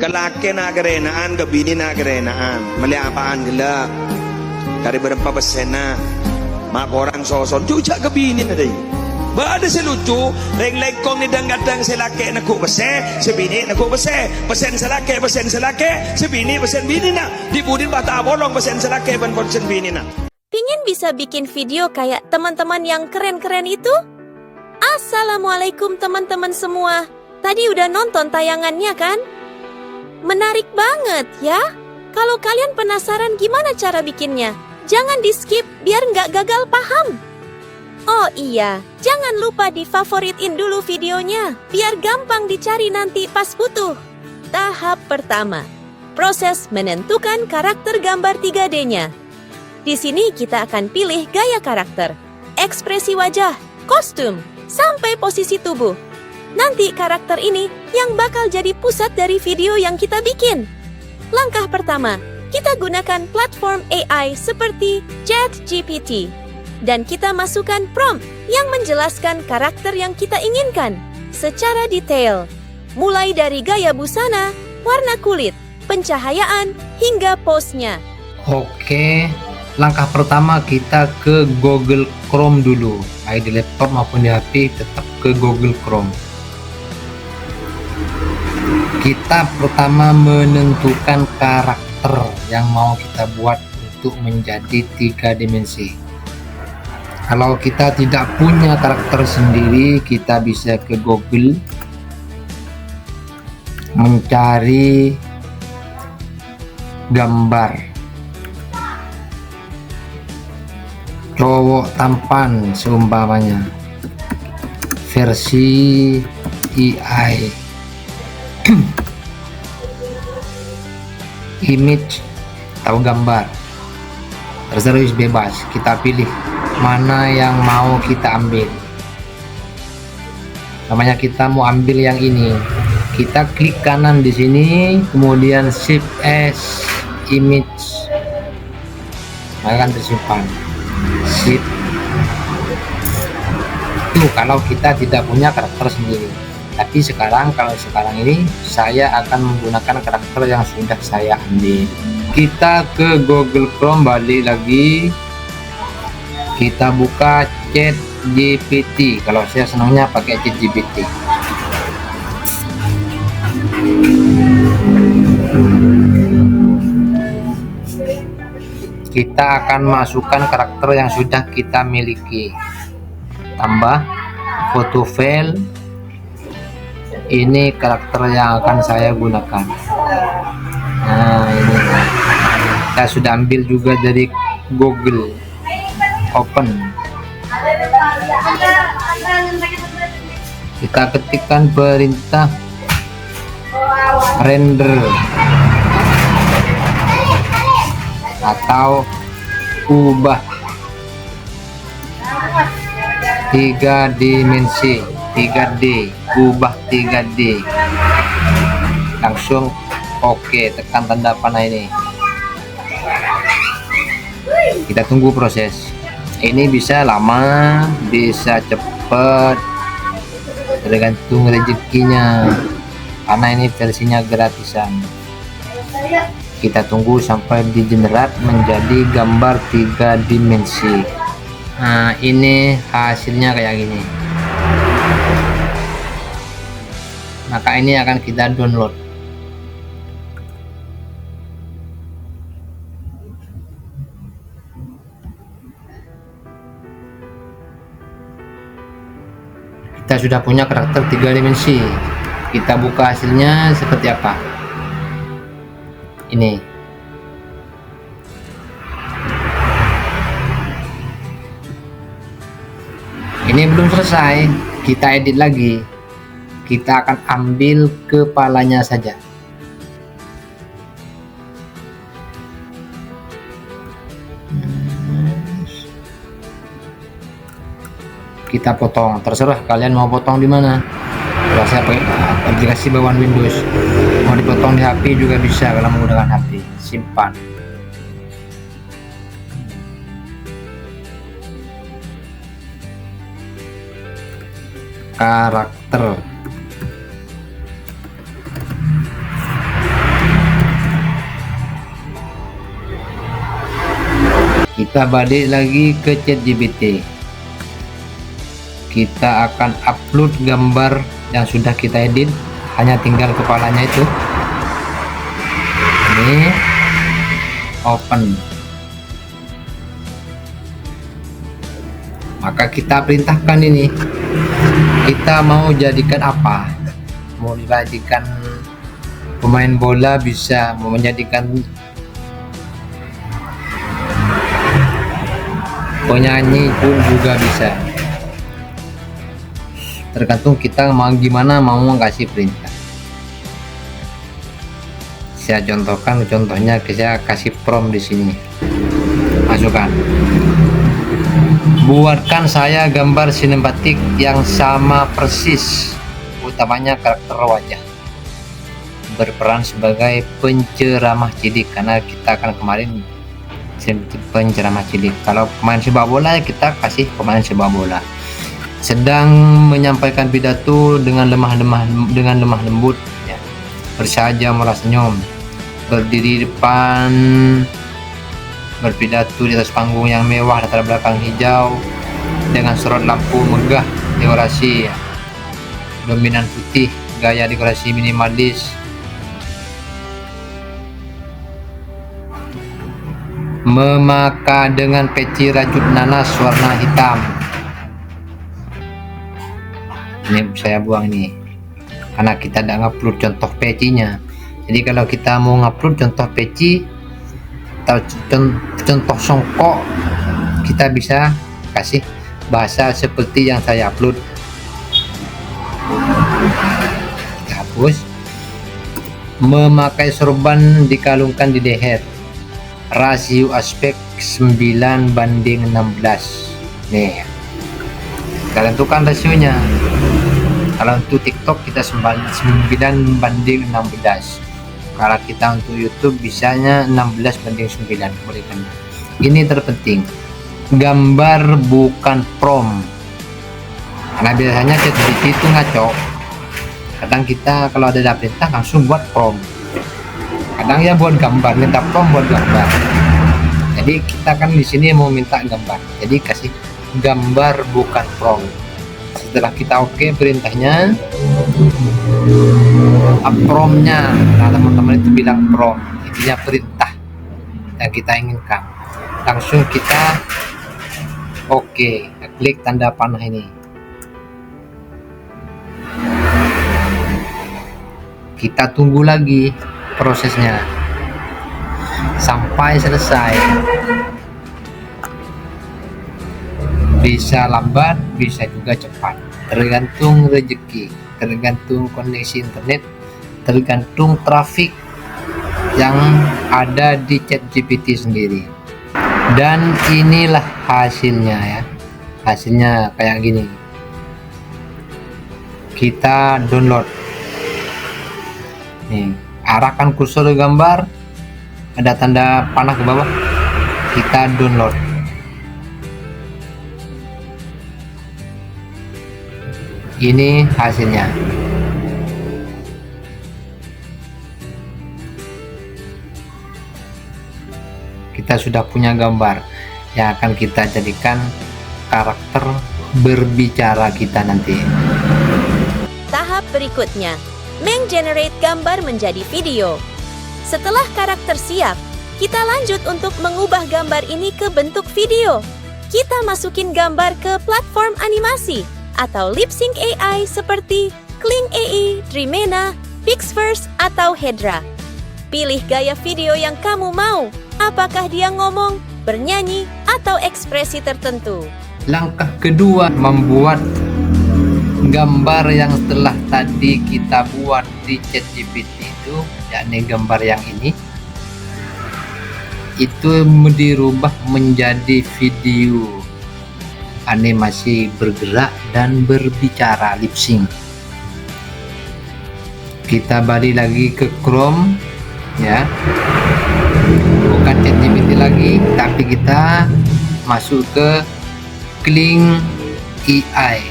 Kalaki na karenaan, gabini na karenaan. Maliapaan nila. Kari berempa besen na. Makorang soson. Cuca gabini na day. Ba ada si lucu. Leng-leng kong ni dang-gadang si laki na kubase. Si bini na kubase. Besen sa laki, besen sa laki. Si bini, besen bini na. Dibudin bata bolong, besen sa laki, besen bini na. Pingin bisa bikin video kayak teman-teman yang keren-keren itu? Assalamualaikum teman-teman semua. Tadi udah nonton tayangannya kan? Menarik banget ya. Kalau kalian penasaran gimana cara bikinnya, jangan di skip biar nggak gagal paham. Oh iya, jangan lupa di favoritin dulu videonya, biar gampang dicari nanti pas butuh. Tahap pertama, proses menentukan karakter gambar 3D-nya. Di sini kita akan pilih gaya karakter, ekspresi wajah, kostum, sampai posisi tubuh. Nanti karakter ini yang bakal jadi pusat dari video yang kita bikin. Langkah pertama, kita gunakan platform AI seperti ChatGPT. Dan kita masukkan prompt yang menjelaskan karakter yang kita inginkan secara detail. Mulai dari gaya busana, warna kulit, pencahayaan, hingga pose-nya. Oke, langkah pertama kita ke Google Chrome dulu. Baik di laptop maupun di HP tetap ke Google Chrome. Kita pertama menentukan karakter yang mau kita buat untuk menjadi 3 dimensi. Kalau kita tidak punya karakter sendiri, kita bisa ke Google mencari gambar cowok tampan seumpamanya versi AI. Image atau gambar, terserah, bebas, kita pilih mana yang mau kita ambil. Namanya kita mau ambil yang ini, kita klik kanan di sini, kemudian Shift S image, maka akan tersimpan. Shift itu kalau kita tidak punya karakter sendiri. Tapi kalau sekarang ini saya akan menggunakan karakter yang sudah saya ambil. Kita ke Google Chrome, balik lagi, kita buka ChatGPT. Kalau saya senangnya pakai ChatGPT. Kita akan masukkan karakter yang sudah kita miliki, tambah foto file. Ini karakter yang akan saya gunakan. Nah, ini kita sudah ambil juga dari Google. Open, kita ketikkan perintah render atau ubah 3 dimensi, 3D, ubah 3D. Langsung oke, tekan tanda panah ini. Kita tunggu proses. Ini bisa lama, bisa cepat, tergantung rezekinya, karena ini versinya gratisan. Kita tunggu sampai di generate menjadi gambar 3 dimensi. Nah, ini hasilnya kayak gini. Maka ini akan kita download. Kita sudah punya karakter 3 dimensi. Kita buka hasilnya seperti apa. Ini belum selesai, kita edit lagi. Kita akan ambil kepalanya saja. Kita potong, terserah kalian mau potong di mana. Kalau saya pakai aplikasi bawaan Windows, mau dipotong di HP juga bisa kalau menggunakan HP. Simpan. Karakter. Kita balik lagi ke ChatGPT. Kita akan upload gambar yang sudah kita edit, hanya tinggal kepalanya itu. Ini open. Maka kita perintahkan ini, kita mau jadikan apa? Mau dijadikan pemain bola bisa, mau menjadikan penyanyi pun juga bisa, tergantung kita mau gimana, mau kasih perintah. Saya contohkan, contohnya saya kasih prompt di sini, masukkan, buatkan saya gambar sinematik yang sama persis, utamanya karakter wajah, berperan sebagai penceramah cilik, karena kita kan kemarin penceramah cilik. Kalau pemain sepak bola ya kita kasih pemain sepak bola, sedang menyampaikan pidato dengan lemah lembut ya, bersahaja merasa senyum, berdiri depan berpidato di atas panggung yang mewah, latar belakang hijau dengan sorot lampu megah, dekorasi ya, dominan putih, gaya dekorasi minimalis, memaka dengan peci rajut nanas warna hitam. Ini saya buang ini karena kita tidak ngupload contoh pecinya. Jadi kalau kita mau ngupload contoh peci atau contoh songkok, kita bisa kasih bahasa seperti yang saya upload. Kita hapus. Memakai sorban dikalungkan di leher, rasio aspek 9:16. Nih, kita tentukan rasionya. Kalau untuk TikTok kita 9:16. Kalau kita untuk YouTube bisanya 16:9, boleh kan. Ini terpenting, gambar bukan prompt, karena biasanya ChatGPT itu ngaco. Kadang kita kalau ada perintah langsung buat prompt, kadang ya buat gambar, minta prompt buat gambar. Jadi kita kan di sini mau minta gambar, jadi kasih gambar bukan prompt. Setelah kita oke perintahnya, promptnya, nah teman-teman itu bilang prompt, intinya perintah yang kita inginkan. Langsung kita oke, klik tanda panah ini. Kita tunggu lagi prosesnya sampai selesai. Bisa lambat, bisa juga cepat, tergantung rezeki, tergantung koneksi internet, tergantung traffic yang ada di ChatGPT sendiri. Dan inilah hasilnya ya, hasilnya kayak gini. Kita download nih, arahkan kursor ke gambar, ada tanda panah ke bawah, kita download. Ini hasilnya. Kita sudah punya gambar yang akan kita jadikan karakter berbicara kita nanti. Tahap berikutnya, meng-generate gambar menjadi video. Setelah karakter siap, kita lanjut untuk mengubah gambar ini ke bentuk video. Kita masukin gambar ke platform animasi atau lip sync AI seperti Kling AI, Dreamena, Pixverse, atau Hedra. Pilih gaya video yang kamu mau, apakah dia ngomong, bernyanyi, atau ekspresi tertentu. Langkah kedua, membuat gambar yang setelah tadi kita buat di ChatGPT itu, yakni gambar yang ini, itu dirubah menjadi video animasi bergerak dan berbicara, lip sync. Kita balik lagi ke Chrome ya, bukan ChatGPT lagi, tapi kita masuk ke Kling AI.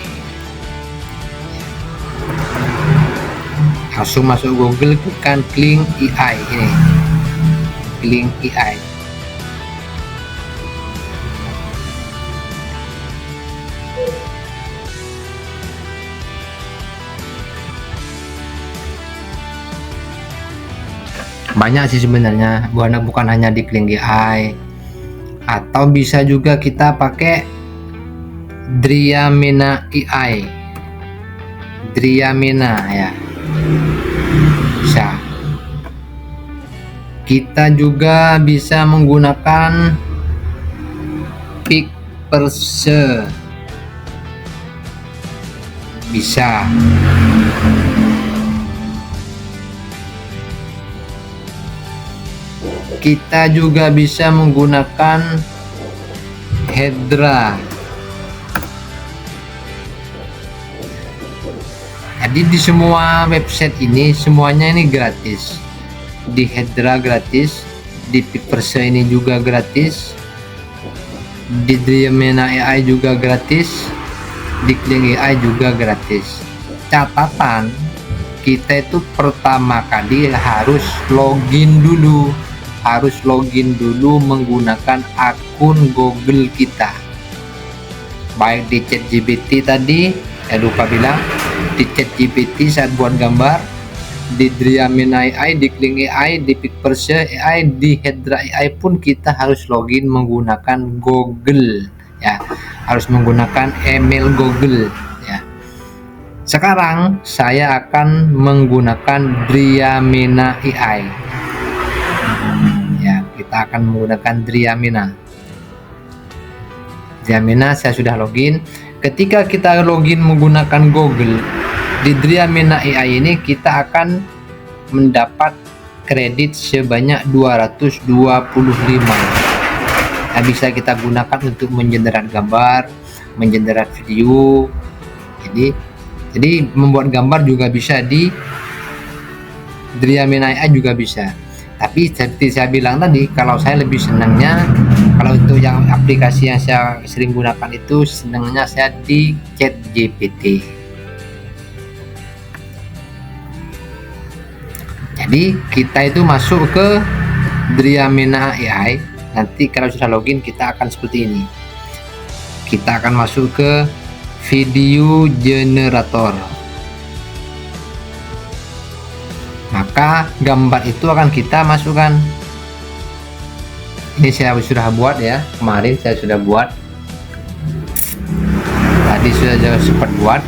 Langsung masuk Google, bukan Kling AI ini, Kling AI. Banyak sih sebenarnya, bukan hanya di Kling AI, atau bisa juga kita pakai Dryamena AI, Dryamena ya, bisa. Kita juga bisa menggunakan Pixperse, bisa. Kita juga bisa menggunakan Hedra. Jadi di semua website ini semuanya ini gratis. Di Hedra gratis, di Pixperse ini juga gratis, di Dryamena AI juga gratis, di Kling AI juga gratis. Catatan, kita itu pertama kali harus login dulu menggunakan akun Google kita, baik di ChatGPT tadi lupa bilang, di ChatGPT saat buat gambar, di Dryamena AI, di Kling AI, di Pixperse AI, di Hedra AI pun kita harus login menggunakan Google ya, harus menggunakan email Google ya. Sekarang saya akan menggunakan Dryamena AI ya, kita akan menggunakan Dryamena. Saya sudah login. Ketika kita login menggunakan Google di Dryamena AI ini, kita akan mendapat kredit sebanyak 225. Nah, bisa kita gunakan untuk mengenerate gambar, mengenerate video. Jadi membuat gambar juga bisa di Dryamena AI juga bisa. Tapi seperti saya bilang tadi, kalau saya lebih senangnya, kalau untuk yang aplikasi yang saya sering gunakan itu, senangnya saya di ChatGPT. Jadi kita itu masuk ke Dryamena AI. Nanti kalau sudah login kita akan seperti ini. Kita akan masuk ke video generator. Maka gambar itu akan kita masukkan. Ini saya sudah buat ya, kemarin saya sudah buat. Tadi sudah sempat buat.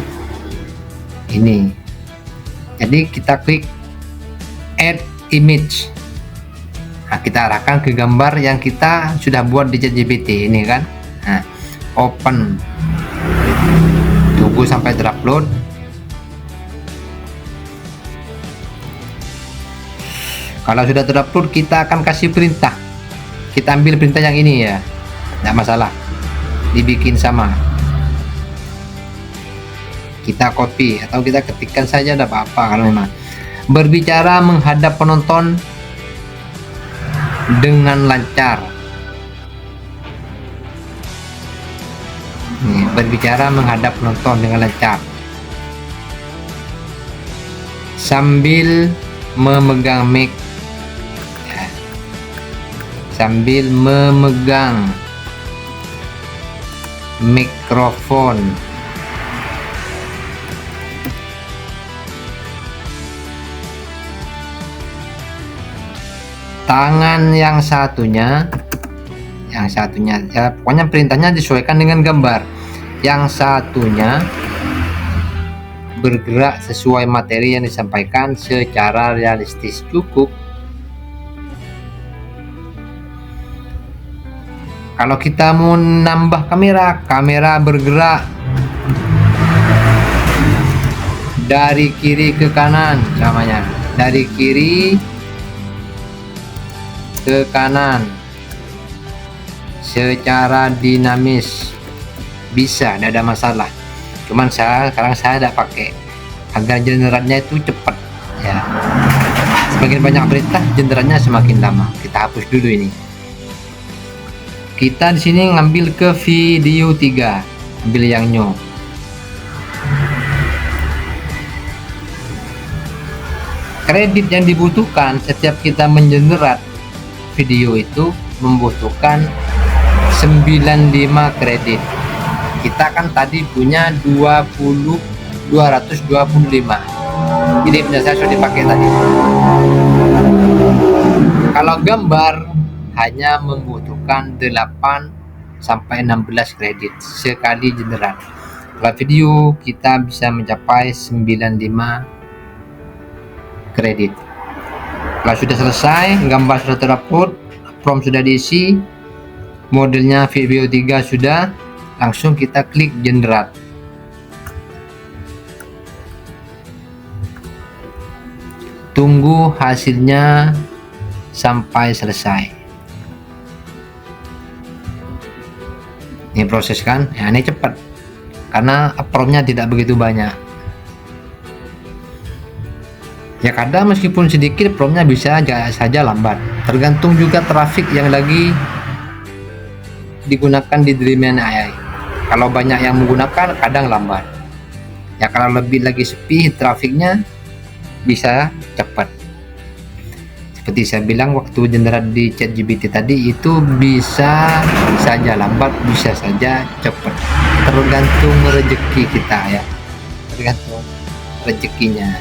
Ini. Jadi kita klik add image. Nah, kita arahkan ke gambar yang kita sudah buat di ChatGPT ini kan. Nah, open. Tunggu sampai terupload. Kalau sudah terupload, kita akan kasih perintah. Kita ambil perintah yang ini ya, tidak masalah, dibikin sama. Kita copy atau kita ketikkan saja, tidak apa-apa kalau memang. Berbicara menghadap penonton dengan lancar. Nih, berbicara menghadap penonton dengan lancar sambil memegang mic ya. Sambil memegang mikrofon. Tangan yang satunya ya, pokoknya perintahnya disesuaikan dengan gambar. Yang satunya bergerak sesuai materi yang disampaikan secara realistis. Cukup. Kalau kita mau nambah kamera bergerak dari kiri ke kanan, namanya dari kiri ke kanan secara dinamis, bisa, tidak ada masalah. Cuman sekarang saya tidak pakai agar generatnya itu cepat ya. Semakin banyak perintah, generatnya semakin lama. Kita hapus dulu ini. Kita di sini ngambil ke video 3, ambil yang new. Kredit yang dibutuhkan setiap kita mengenerat video itu membutuhkan 95 kredit. Kita kan tadi punya 225. Ini punya saya sudah dipakai tadi. gambar hanya membutuhkan 8 sampai 16 kredit sekali generat. Kalau video kita bisa mencapai 95 kredit. Kalau sudah selesai, gambar sudah terupload, prompt sudah diisi, modelnya video 3 sudah, langsung kita klik generate. Tunggu hasilnya sampai selesai. Ini proses kan, ya ini cepat karena promptnya tidak begitu banyak. Ya kadang meskipun sedikit promptnya bisa saja lambat, tergantung juga traffic yang lagi digunakan di Dreamman AI. Kalau banyak yang menggunakan kadang lambat, ya kalau lebih lagi sepi trafiknya bisa cepat. Seperti saya bilang waktu generat di ChatGPT tadi, itu bisa saja lambat, bisa saja cepat, tergantung rezeki kita ya, tergantung rezekinya.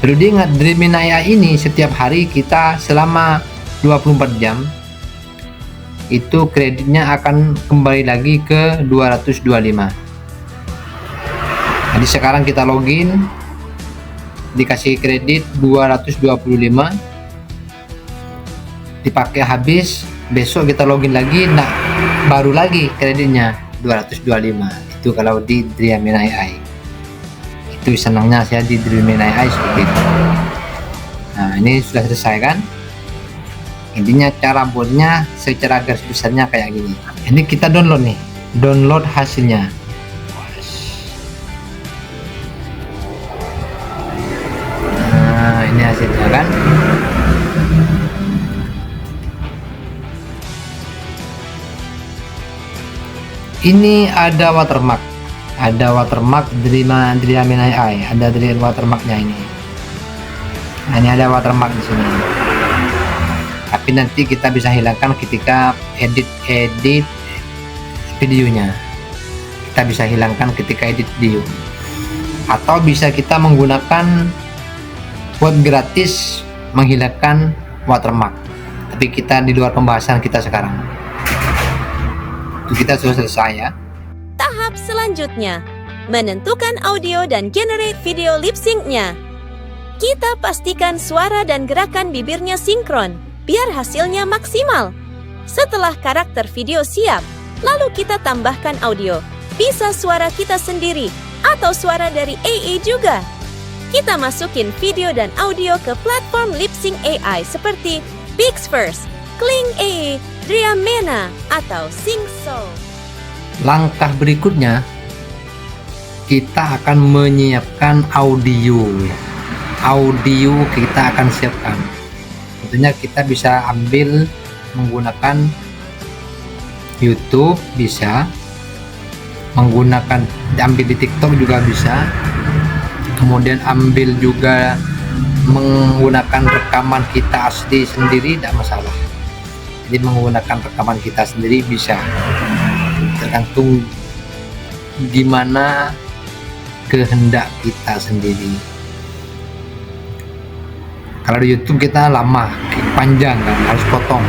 Perlu diingat, Dreamman AI ini setiap hari kita selama 24 jam itu kreditnya akan kembali lagi ke 225. Jadi sekarang kita login, dikasih kredit 225, dipakai habis, besok kita login lagi, nah baru lagi kreditnya 225. Itu kalau di Dreamman AI. Itu senangnya saya di Dreamman AI seperti itu. Nah ini sudah selesai kan, intinya cara buatnya secara garis besarnya kayak gini. Ini kita download nih, download hasilnya. Nah ini hasilnya kan, ini ada watermark, Dreamman AI, ada watermarknya ini. Nah, ini ada watermark di sini. Tapi nanti kita bisa hilangkan ketika edit videonya. Kita bisa hilangkan ketika edit video. Atau bisa kita menggunakan web gratis menghilangkan watermark. Tapi kita di luar pembahasan kita sekarang. Itu kita sudah selesai ya. Tahap selanjutnya, menentukan audio dan generate video lip sync-nya. Kita pastikan suara dan gerakan bibirnya sinkron, biar hasilnya maksimal. Setelah karakter video siap, lalu kita tambahkan audio. Bisa suara kita sendiri, atau suara dari AI juga. Kita masukin video dan audio ke platform lip sync AI seperti Pixverse, Kling AI, Dreamman, atau SingSoul. Langkah berikutnya, kita akan menyiapkan audio kita akan siapkan. Tentunya kita bisa ambil menggunakan YouTube, bisa menggunakan, ambil di TikTok juga bisa, kemudian ambil juga menggunakan rekaman kita asli sendiri, tidak masalah. Jadi menggunakan rekaman kita sendiri bisa, tergantung gimana kehendak kita sendiri. Kalau di YouTube kita lama, panjang kan, harus potong.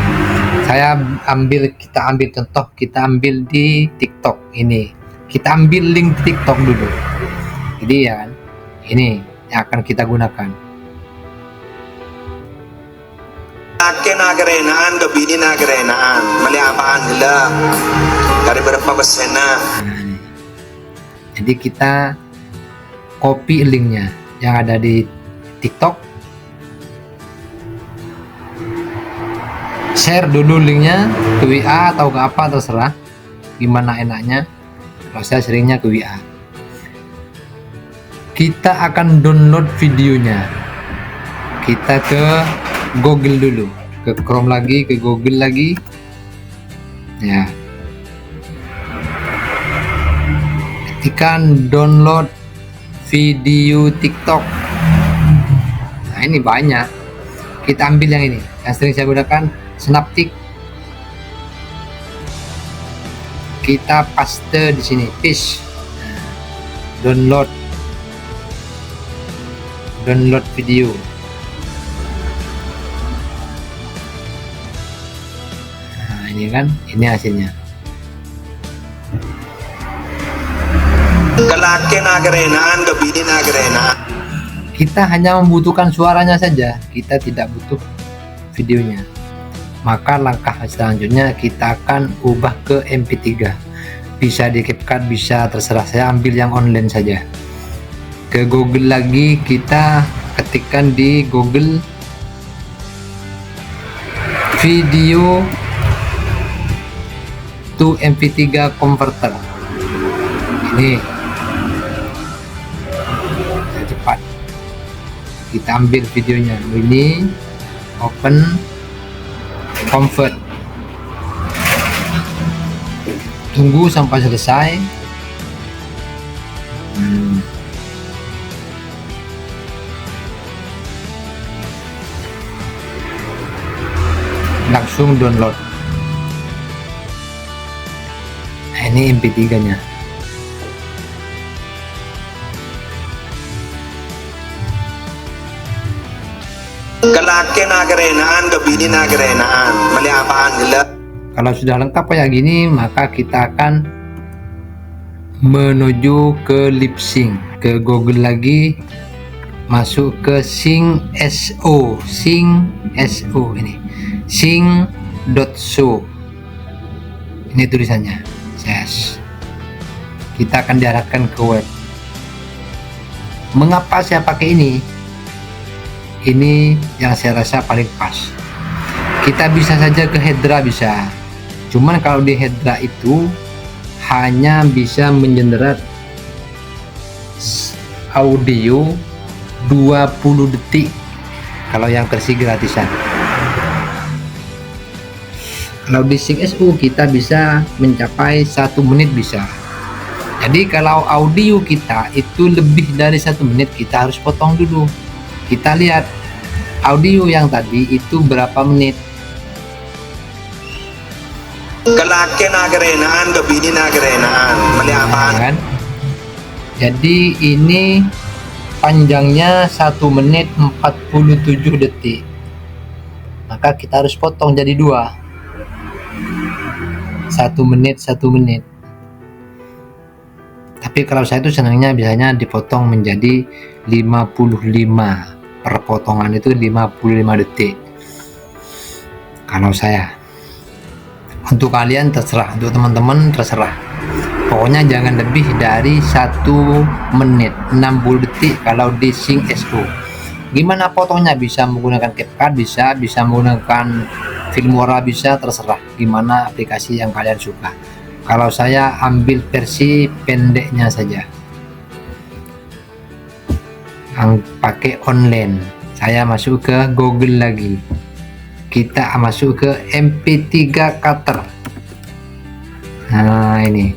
Kita ambil contoh, kita ambil di TikTok ini. Kita ambil link di TikTok dulu. Jadi ya kan, ini yang akan kita gunakan. Nagerenaan, gabini nagerenaan, maliapaan nila, dari berapa besena. Jadi kita copy linknya yang ada di TikTok, share dulu linknya ke WA atau ke apa, terserah gimana enaknya. Kalau saya seringnya ke WA. Kita akan download videonya, kita ke Google dulu, ke Chrome lagi, ke Google lagi ya, ketikkan download video TikTok. Nah ini banyak, kita ambil yang ini yang sering saya gunakan, Snaptik. Kita paste di sini, paste, download video. Ini kan, ini hasilnya. Kalaki nagarenaan, gabini nagarenaan. Kita hanya membutuhkan suaranya saja, kita tidak butuh videonya. Maka langkah selanjutnya kita akan ubah ke MP3. Bisa di CapCut, bisa terserah, saya ambil yang online saja. Ke Google lagi, kita ketikkan di Google video to MP3 converter. Ini cepat, kita ambil videonya, ini open convert, tunggu sampai selesai. Langsung download. Nah, ini MP3 nya. Kalaki nagarenaan, gabini nagarenaan. Mali apaan nila? Kalau sudah lengkap kayak gini, maka kita akan menuju ke lip sync. Ke Google lagi, masuk ke Sync SO, ini sync.so. Ini tulisannya. Yes. Kita akan diarahkan ke web. Mengapa saya pakai ini? Ini yang saya rasa paling pas. Kita bisa saja ke Hedra, bisa. Cuman kalau di Hedra itu hanya bisa mengenerate audio 20 detik kalau yang versi gratisan. Kalau di Sync SO kita bisa mencapai 1 menit bisa. Jadi kalau audio kita itu lebih dari 1 menit, kita harus potong dulu. Kita lihat audio yang tadi itu berapa menit. Kalaki nagarenaan, gabini nagarenaan. Mali apaan? Kan? Jadi ini panjangnya 1 menit 47 detik. Maka kita harus potong jadi 2. 1 menit 1 menit. Tapi kalau saya itu senangnya biasanya dipotong menjadi 55. Per potongan itu 55 detik. Kalau saya. Untuk kalian terserah, untuk teman-teman terserah. Pokoknya jangan lebih dari 1 menit 60 detik kalau di Sync SO. Gimana potongnya? Bisa menggunakan CapCut, bisa menggunakan Filmora, bisa, terserah gimana aplikasi yang kalian suka. Kalau saya ambil versi pendeknya saja, yang pakai online. Saya masuk ke Google lagi, kita masuk ke MP3 cutter. Nah, ini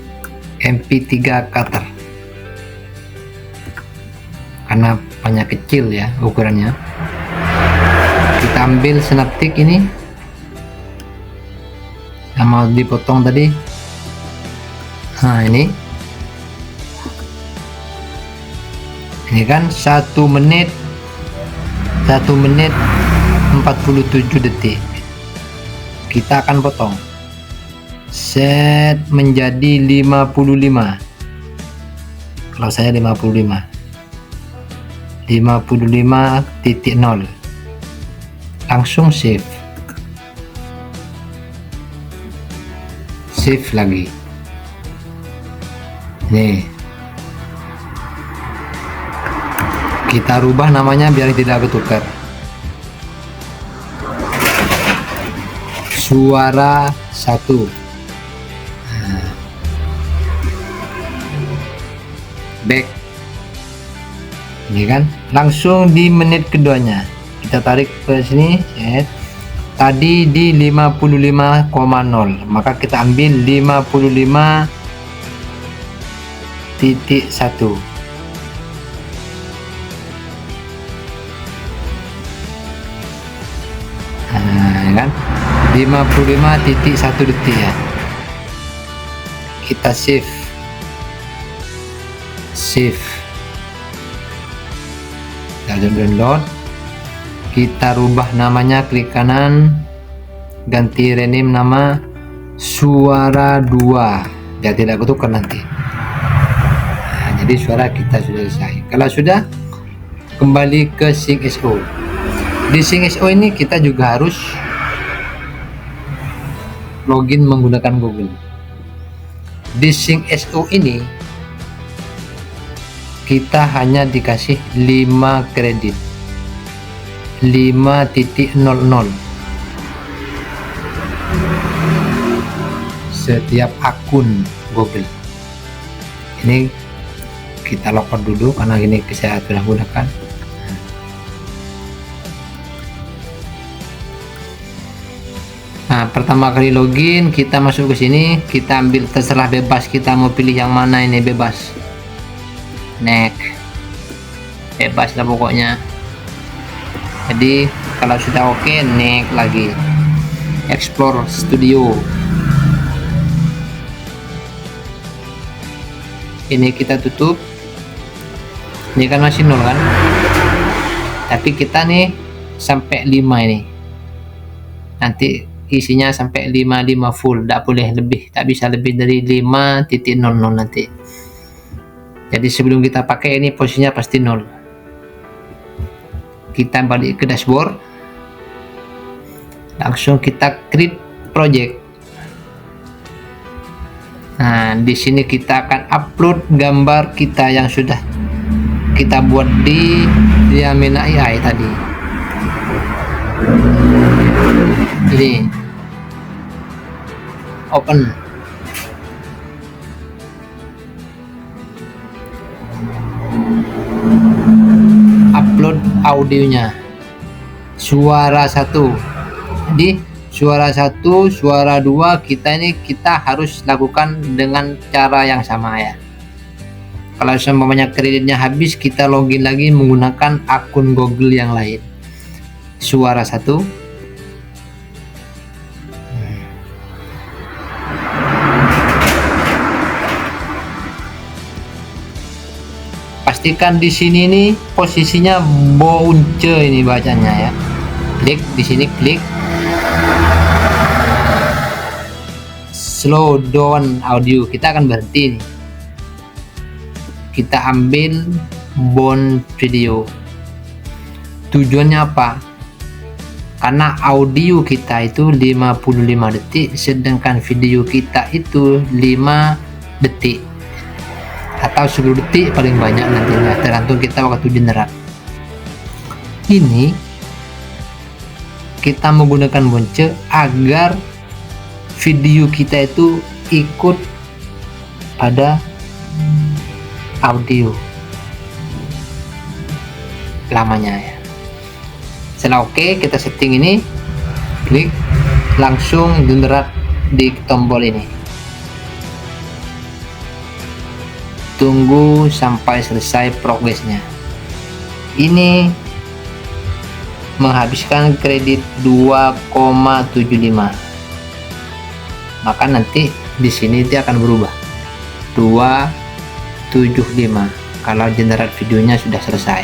MP3 cutter karena banyak kecil ya ukurannya. Kita ambil snaptik ini yang mau dipotong tadi. Nah, ini kan 1 menit 47 detik. Kita akan potong set menjadi 55. Kalau saya 55.0, langsung save lagi. Nih, kita rubah namanya biar tidak ketukar. Suara 1. Back. Ini kan langsung di menit keduanya kita tarik ke sini. Tadi di 55,0, maka kita ambil 55.1. Kan 55.1 detik ya. Kita save. Kita download, kita rubah namanya, klik kanan, ganti rename nama suara 2 dia tidak ketukar nanti. Nah, jadi suara kita sudah selesai. Kalau sudah, kembali ke Sync SO. Di Sync SO ini kita juga harus login menggunakan Google. Di Sync SO ini kita hanya dikasih 5 kredit, 5.00 setiap akun Google. Ini kita login dulu karena ini saya sudah gunakan. Nah, pertama kali login kita masuk ke sini, kita ambil, terserah bebas, kita mau pilih yang mana, ini bebas, next, bebas lah pokoknya. Jadi kalau sudah oke, next lagi, explore studio. Ini kita tutup, ini kan masih 0 kan, tapi kita nih sampai 5 ini, nanti isinya sampai 55 full, tidak boleh lebih, tak bisa lebih dari 5.00 nanti. Jadi sebelum kita pakai ini posisinya pasti 0. Kita balik ke dashboard, langsung kita create project. Nah, di sini kita akan upload gambar kita yang sudah kita buat di Yamina AI tadi. Ini open, upload audionya, suara 1. Jadi suara 1, suara 2 kita harus lakukan dengan cara yang sama ya. Kalau semuanya kreditnya habis, kita login lagi menggunakan akun Google yang lain. Suara 1, pastikan di sini nih posisinya bounce ini bacanya ya. Klik di sini, klik slow down audio, kita akan berhenti nih. Kita ambil bound video. Tujuannya apa? Karena audio kita itu 55 detik, sedangkan video kita itu 5 detik atau 10 detik paling banyak nantinya, tergantung kita waktu generat. Ini kita menggunakan bonce agar video kita itu ikut pada audio lamanya ya. Setelah oke, kita setting ini, klik langsung generat di tombol ini. Tunggu sampai selesai progresnya. Ini menghabiskan kredit 2,75. Maka nanti di sini dia akan berubah 2,75 kalau generat videonya sudah selesai.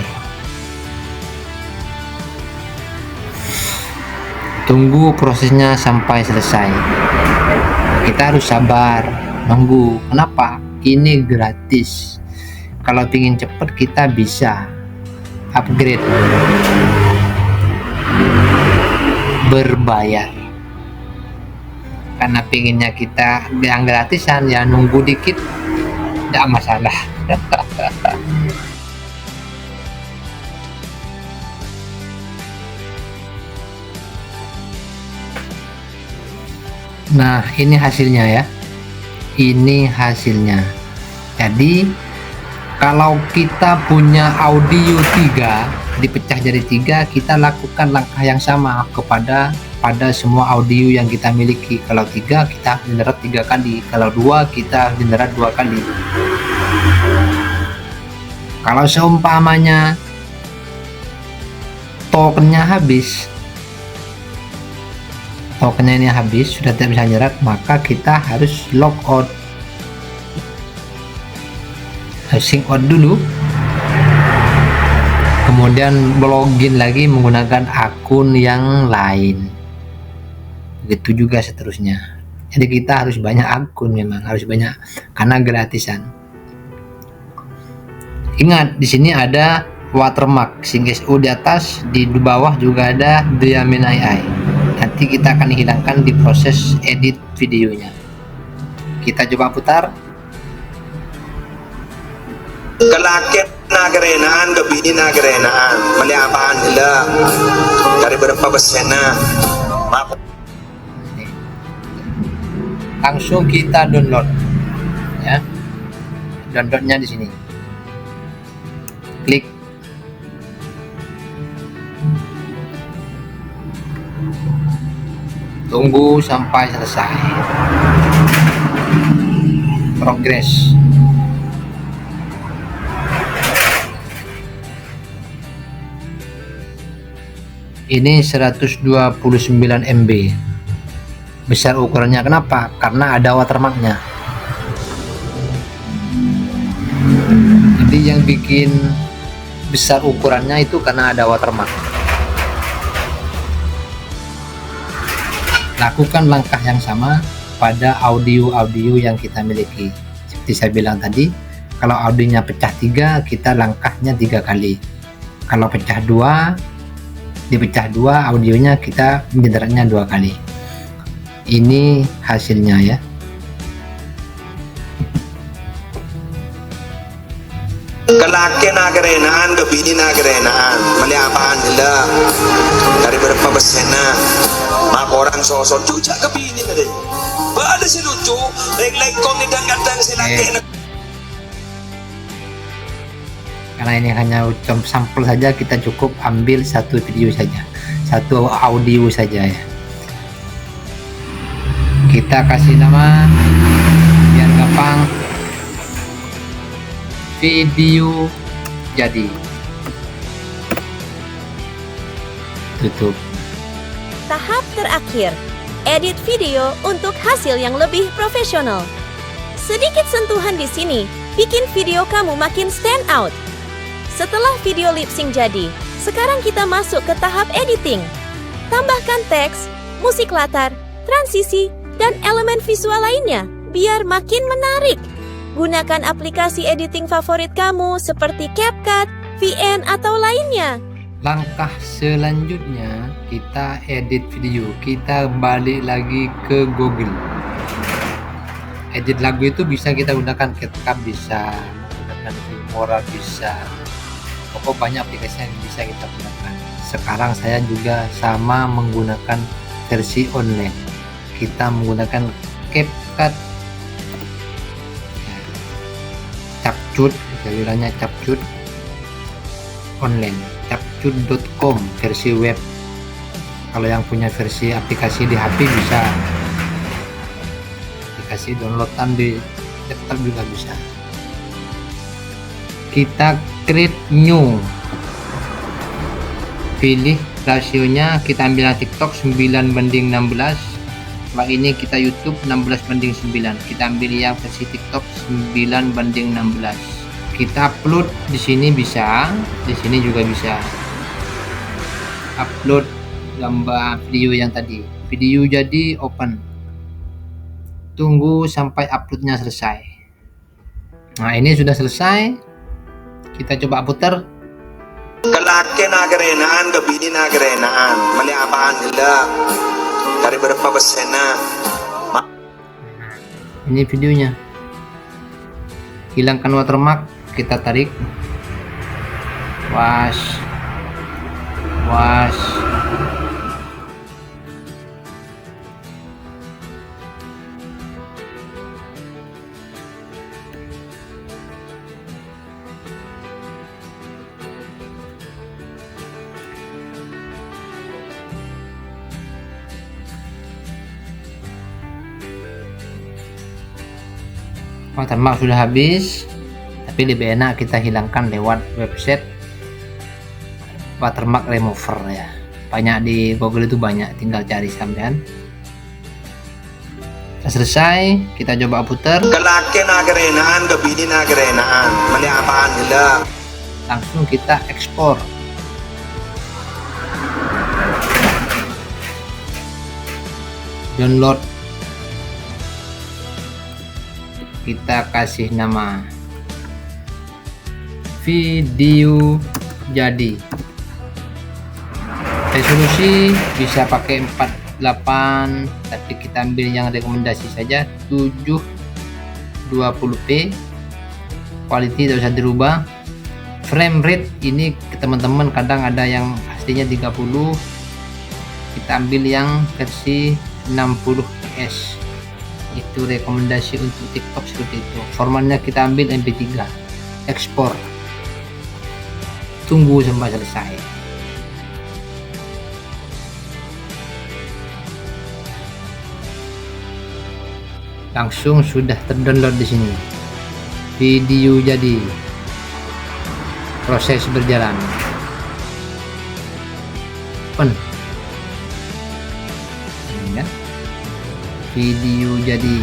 Tunggu prosesnya sampai selesai. Kita harus sabar nunggu. Kenapa? Ini gratis. Kalau ingin cepat kita bisa upgrade berbayar. Karena pinginnya kita yang gratisan ya, nunggu dikit tidak masalah. Nah, ini hasilnya ya, ini hasilnya. Jadi kalau kita punya audio 3 dipecah jadi 3, kita lakukan langkah yang sama pada semua audio yang kita miliki. Kalau 3 kita generat 3 kali, kalau 2 kita generat 2 kali. Kalau seumpamanya tokennya habis, tokennya ini habis, sudah tidak bisa generat, maka kita harus log out, sync out dulu, kemudian login lagi menggunakan akun yang lain. Begitu juga seterusnya. Jadi kita harus banyak akun, memang harus banyak karena gratisan. Ingat, di sini ada watermark Sing SU di atas, di bawah juga ada Diamin AI. Nanti kita akan hilangkan di proses edit videonya. Kita coba putar. Kelakit nagarenaan, gabini nagarenaan, mali apaan nila, dari berapa besena, Langsung kita download, ya. Downloadnya di sini. Klik. Tunggu sampai selesai. Progress. Ini 129 MB. Besar ukurannya, kenapa? Karena ada watermarknya. Jadi yang bikin besar ukurannya itu karena ada watermark. Lakukan langkah yang sama pada audio-audio yang kita miliki. Seperti saya bilang tadi, kalau audionya pecah 3, kita langkahnya 3 kali. Kalau pecah 2, dipecah 2 audionya, kita menjederaknya 2 kali. Ini hasilnya ya. kelaki nagarenaan, gabini nagarenaan, mali apaan nila, dari berapa besena, maka orang sosok cuca gabini na deh. Ba ada si lucu, like kong nidang-gadang si laki na. Karena ini hanya sampel saja, kita cukup ambil satu video saja, satu audio saja ya. Kita kasih nama biar gampang, video jadi. Tutup. Tahap terakhir, edit video untuk hasil yang lebih profesional. Sedikit sentuhan di sini, bikin video kamu makin stand out. Setelah video lip sync jadi, sekarang kita masuk ke tahap editing. Tambahkan teks, musik latar, transisi, dan elemen visual lainnya biar makin menarik. Gunakan aplikasi editing favorit kamu seperti CapCut, VN, atau lainnya. Langkah selanjutnya kita edit video. Kita balik lagi ke Google. Edit lagu itu bisa kita gunakan CapCut, bisa gunakan Filmora, bisa. Pokok banyak aplikasi yang bisa kita gunakan. Sekarang saya juga sama menggunakan versi online. Kita menggunakan CapCut, Capcut, saya bilangnya Capcut online, capcut.com versi web. Kalau yang punya versi aplikasi di HP bisa, aplikasi downloadan di laptop juga bisa. Kita create new, pilih rasionya, kita ambil TikTok 9:16. Setelah ini kita YouTube 16:9. Kita ambil yang versi TikTok 9:16. Kita upload di sini bisa, di sini juga bisa. Upload gambar video yang tadi. Video jadi open. Tunggu sampai uploadnya selesai. Nah, ini sudah selesai. Kita coba putar. Kelaki nagarenaan, gabini nagarenaan, mali apaan nila, dari berapa besena. Ini videonya. Hilangkan watermark, kita tarik. Was. Watermark sudah habis, tapi lebih enak kita hilangkan lewat website watermark remover ya. Banyak di Google itu banyak, tinggal cari sampean. Sudah selesai, kita coba putar. Kelaki nagarenaan, gabini nagarenaan, mali apaan nila. Langsung kita ekspor. Download. kita kasih nama video jadi. Resolusi bisa pakai 48, tapi kita ambil yang rekomendasi saja 720p. Quality tidak usah dirubah. Frame rate ini teman-teman kadang ada yang aslinya 30, kita ambil yang versi 60 fps. Itu rekomendasi untuk TikTok seperti itu. Formatnya kita ambil MP3, ekspor, tunggu sampai selesai. Langsung sudah terdownload di sini. Video jadi. Proses berjalan. Open. Ini kan? Video jadi.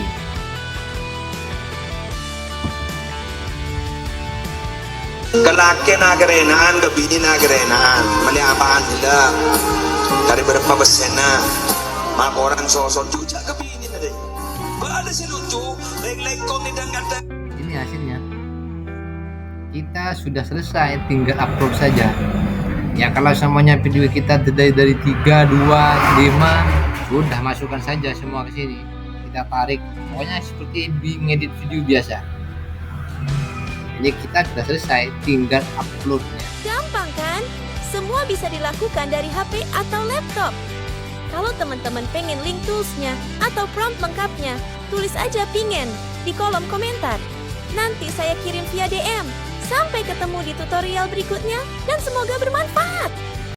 Kalaki nagarenaan, gabini nagarenaan. Mali apaan nila. Dari berapa persen na. Mga orang sosok juga gabini na deh. Ba ada si lucu, like ko ni danggata. Ini hasilnya. Kita sudah selesai, tinggal upload saja. Ya kalau semuanya video kita dari 3, 2, 5, sudah masukkan saja semua ke sini. Kita tarik, pokoknya seperti ngedit video biasa. Ini kita sudah selesai, tinggal uploadnya. Gampang kan? Semua bisa dilakukan dari HP atau laptop. Kalau teman-teman pengen link toolsnya atau prompt lengkapnya, tulis aja pingin di kolom komentar. Nanti saya kirim via DM. Sampai ketemu di tutorial berikutnya dan semoga bermanfaat.